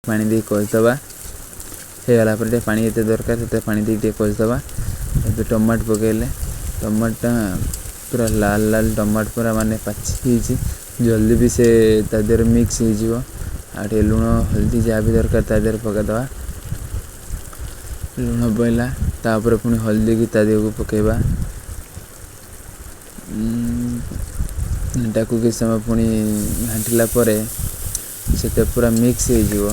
पानी दे कषिदबा हो गला पर पानी ये दरकार से पानी दे कषिदबा ए टमाट पकेले टमाटा पूरा लाल लाल टमाट पूरा माने पाची जल्दी भी से तादेर मिक्स हो आटे लुण हल्दी जहाँ भी दरकार तादेर पकईदबा लुण पड़ा तापर पुणी हल्दी की तादे को पकेबा टाकू किस समय पुणी घाटिला से पूरा मिक्स हो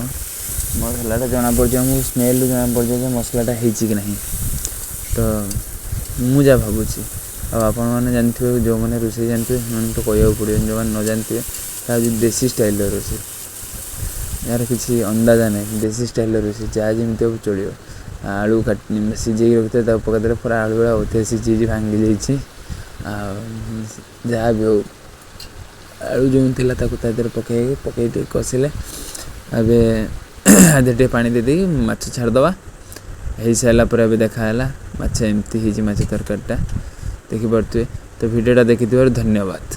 मसलाटा जना पड़ जाए स्मेल जना पड़ जाए मसलाटा कि नहीं तो मुझे भावुची आपण मैंने जानते जो मैंने रोसे जानते तो कहू पड़े जो मैंने न जानते देसी स्टाइल रोसे यार किसी अंदाजा नहीं देसी स्टाइल रोसे जहाँ जमी हो चलो आलू काट सीझे रखते पकईदे पूरा आलू भाड़ा होते सीझी भांगी जाइए जहाँ भी हो आलू जो था पकई पकई कषिले अबे आधे पानी दे माछ छाड़दबा हो सारापर अब देखाला माछ एमती माछ तरकारीटा देखिपे तो वीडियोटा देखि धन्यवाद।